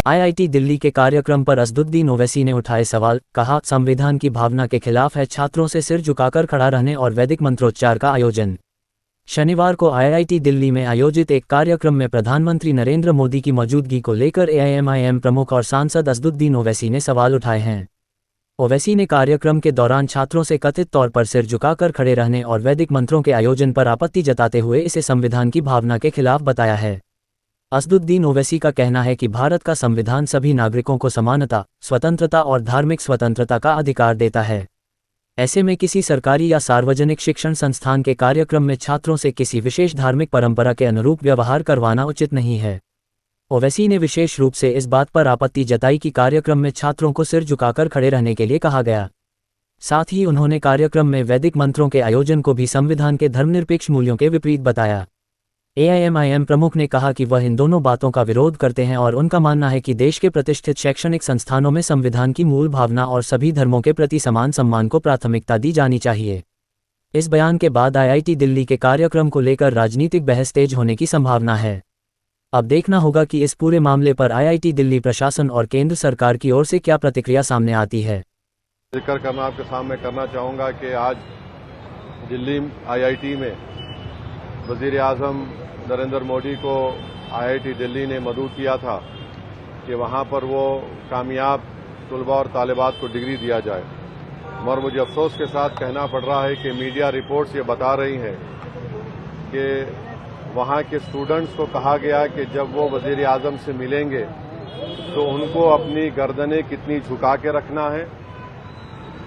IIT Delhi के कार्यक्रम पर असदुद्दीन ओवैसी ने उठाए सवाल, कहा संविधान की भावना के खिलाफ है छात्रों से सिर झुकाकर खड़ा रहने और वैदिक मंत्रोच्चार का आयोजन। शनिवार को IIT दिल्ली में आयोजित एक कार्यक्रम में प्रधानमंत्री नरेंद्र मोदी की मौजूदगी को लेकर AIMIM प्रमुख और सांसद असदुद्दीन ओवैसी ने सवाल उठाए हैं। ओवैसी ने कार्यक्रम के दौरान छात्रों से कथित तौर पर सिर झुकाकर खड़े रहने और वैदिक मंत्रों के आयोजन पर आपत्ति जताते हुए इसे संविधान की भावना के खिलाफ बताया है। असदुद्दीन ओवैसी का कहना है कि भारत का संविधान सभी नागरिकों को समानता, स्वतंत्रता और धार्मिक स्वतंत्रता का अधिकार देता है। ऐसे में किसी सरकारी या सार्वजनिक शिक्षण संस्थान के कार्यक्रम में छात्रों से किसी विशेष धार्मिक परंपरा के अनुरूप व्यवहार करवाना उचित नहीं है। ओवैसी ने विशेष रूप से इस बात पर आपत्ति जताई कि कार्यक्रम में छात्रों को सिर झुकाकर खड़े रहने के लिए कहा गया। साथ ही उन्होंने कार्यक्रम में वैदिक मंत्रों के आयोजन को भी संविधान के धर्मनिरपेक्ष मूल्यों के विपरीत बताया। AIMIM प्रमुख ने कहा कि वह इन दोनों बातों का विरोध करते हैं और उनका मानना है कि देश के प्रतिष्ठित शैक्षणिक संस्थानों में संविधान की मूल भावना और सभी धर्मों के प्रति समान सम्मान को प्राथमिकता दी जानी चाहिए। इस बयान के बाद IIT दिल्ली के कार्यक्रम को लेकर राजनीतिक बहस तेज होने की संभावना है। अब देखना होगा कि इस पूरे मामले पर IIT दिल्ली प्रशासन और केंद्र सरकार की ओर से क्या प्रतिक्रिया सामने आती है। जिक्र करना आपके सामने करना चाहूँगा कि आज दिल्ली IIT में वज़ीर आज़म नरेंद्र मोदी को IIT दिल्ली ने मदऊ किया था कि वहाँ पर वो कामयाब तलबा और तालिबात को डिग्री दिया जाए, मगर मुझे अफसोस के साथ कहना पड़ रहा है कि मीडिया रिपोर्ट्स ये बता रही हैं कि वहाँ के स्टूडेंट्स को कहा गया कि जब वो वज़ीर आज़म से मिलेंगे तो उनको अपनी गर्दनें कितनी झुका के रखना है,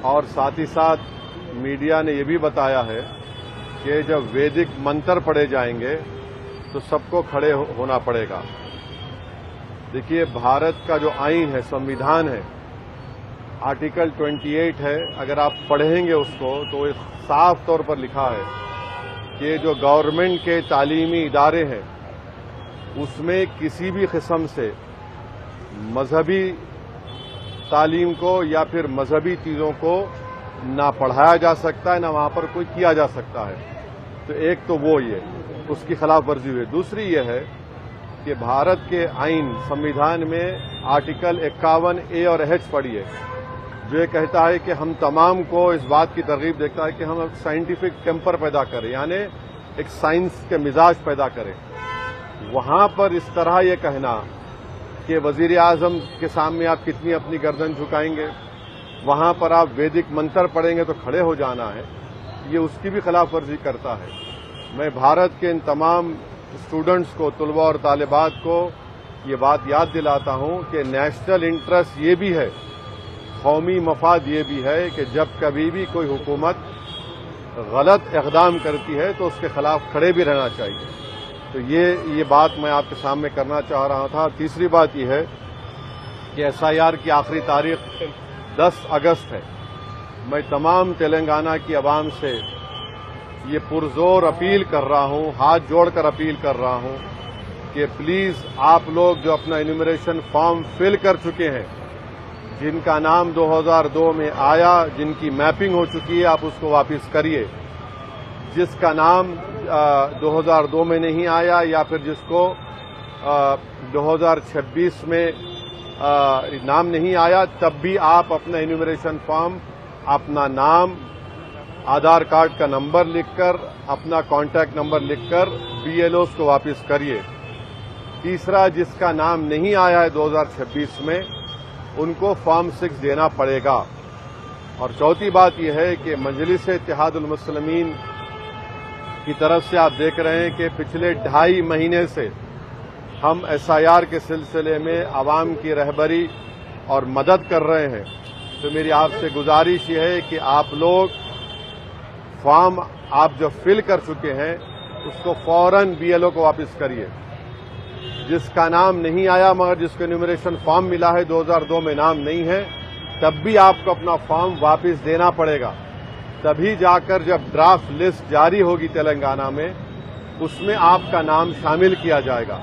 और साथ ही साथ मीडिया ने ये भी बताया है कि जब वैदिक मंत्र पढ़े जाएंगे तो सबको खड़े होना पड़ेगा। देखिए, भारत का जो आईन है, संविधान है, आर्टिकल 28 है, अगर आप पढ़ेंगे उसको तो ये साफ तौर पर लिखा है कि जो गवर्नमेंट के तालीमी इदारे हैं उसमें किसी भी किस्म से मजहबी तालीम को या फिर मजहबी चीज़ों को ना पढ़ाया जा सकता है, ना वहाँ पर कोई किया जा सकता है। तो एक तो वो ये उसकी खिलाफ वर्जी हुई। दूसरी ये है कि भारत के आइन संविधान में आर्टिकल 51A और H पढ़िए, जो ये कहता है कि हम तमाम को इस बात की तरगीब देता है कि हम साइंटिफिक टेम्पर पैदा करें, यानी एक साइंस के मिजाज पैदा करें। वहाँ पर इस तरह ये कहना कि वज़ीर आज़म के सामने आप कितनी अपनी गर्दन झुकाएंगे, वहाँ पर आप वैदिक मंत्र पढ़ेंगे तो खड़े हो जाना है, ये उसकी भी खिलाफ वर्जी करता है। मैं भारत के इन तमाम स्टूडेंट्स को, तलबा और तालिबात को ये बात याद दिलाता हूँ कि नेशनल इंटरेस्ट ये भी है, कौमी मफाद ये भी है कि जब कभी भी कोई हुकूमत गलत इक़दाम करती है तो उसके खिलाफ खड़े भी रहना चाहिए। तो ये बात मैं आपके सामने करना चाह रहा था। तीसरी बात यह है कि SIR की आखिरी तारीख 10 अगस्त है। मैं तमाम तेलंगाना की आवाम से ये पुरजोर अपील कर रहा हूँ, हाथ जोड़कर अपील कर रहा हूँ कि प्लीज़ आप लोग जो अपना इन्यूमरेशन फॉर्म फिल कर चुके हैं, जिनका नाम 2002 में आया, जिनकी मैपिंग हो चुकी है, आप उसको वापस करिए। जिसका नाम 2002 में नहीं आया या फिर जिसको 2026 में नाम नहीं आया, तब भी आप अपना इन्यूमरेशन फॉर्म, अपना नाम, आधार कार्ड का नंबर लिखकर, अपना कॉन्टैक्ट नंबर लिखकर BLOs को वापस करिए। तीसरा, जिसका नाम नहीं आया है 2026 में, उनको फॉर्म 6 देना पड़ेगा। और चौथी बात यह है कि मजलिस-ए-इत्तेहादुल मुस्लिमीन की तरफ से आप देख रहे हैं कि पिछले 2.5 महीने से हम SIR के सिलसिले में आवाम की रहबरी और मदद कर रहे हैं। तो मेरी आपसे गुजारिश ये है कि आप लोग फॉर्म आप जो फिल कर चुके हैं उसको फौरन BLO को वापस करिए। जिसका नाम नहीं आया मगर जिसको इन्यूमरेशन फॉर्म मिला है 2002 में नाम नहीं है, तब भी आपको अपना फॉर्म वापस देना पड़ेगा। तभी जाकर जब ड्राफ्ट लिस्ट जारी होगी तेलंगाना में, उसमें आपका नाम शामिल किया जाएगा।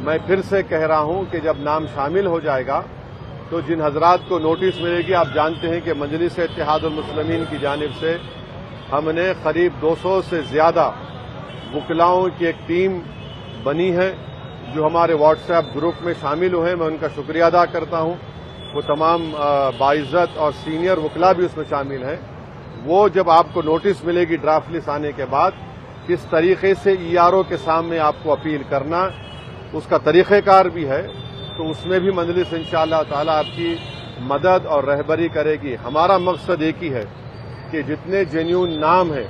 मैं फिर से कह रहा हूं कि जब नाम शामिल हो जाएगा तो जिन हजरात को नोटिस मिलेगी, आप जानते हैं कि मजलिस-ए-इत्तेहादुल मुस्लिमीन की जानिब से हमने करीब 200 से ज्यादा वकलाओं की एक टीम बनी है, جو ہمارے واٹس ایپ گروپ میں شامل ہوئے ہیں میں ان کا شکریہ ادا کرتا ہوں. وہ تمام باعزت اور سینئر وکلاء بھی اس میں شامل ہیں. وہ جب آپ کو نوٹس ملے گی ڈرافٹ لسٹ آنے کے بعد کس طریقے سے ای آر او کے سامنے آپ کو اپیل کرنا اس کا طریقہ کار بھی ہے, تو اس میں بھی مجلس انشاءاللہ تعالی آپ کی مدد اور رہبری کرے گی. ہمارا مقصد ایک ہی ہے کہ جتنے جینیون نام ہیں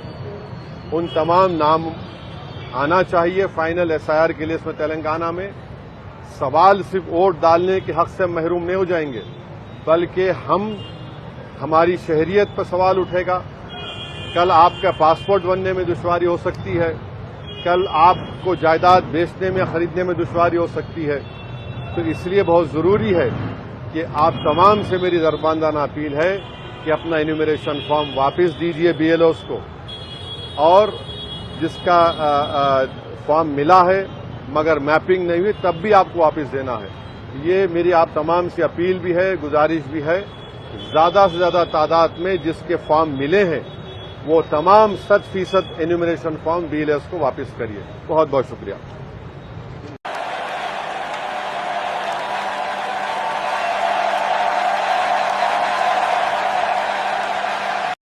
ان تمام نام آنا چاہیے فائنل ایس آئی آر کی لسٹ میں تلنگانہ میں. سوال صرف ووٹ ڈالنے کے حق سے محروم نہیں ہو جائیں گے, بلکہ ہماری شہریت پر سوال اٹھے گا. کل آپ کا پاسپورٹ بننے میں دشواری ہو سکتی ہے, کل آپ کو جائیداد بیچنے میں خریدنے میں دشواری ہو سکتی ہے. تو اس لیے بہت ضروری ہے کہ آپ تمام سے میری درباندانہ اپیل ہے کہ اپنا انیومریشن فارم واپس دیجیے بی ایل اوز کو, اور جس کا فارم ملا ہے مگر میپنگ نہیں ہوئی تب بھی آپ کو واپس دینا ہے. یہ میری آپ تمام سے اپیل بھی ہے, گزارش بھی ہے. زیادہ سے زیادہ تعداد میں جس کے فارم ملے ہیں وہ تمام 100% enumeration form B L Os کو واپس کریے. بہت بہت شکریہ.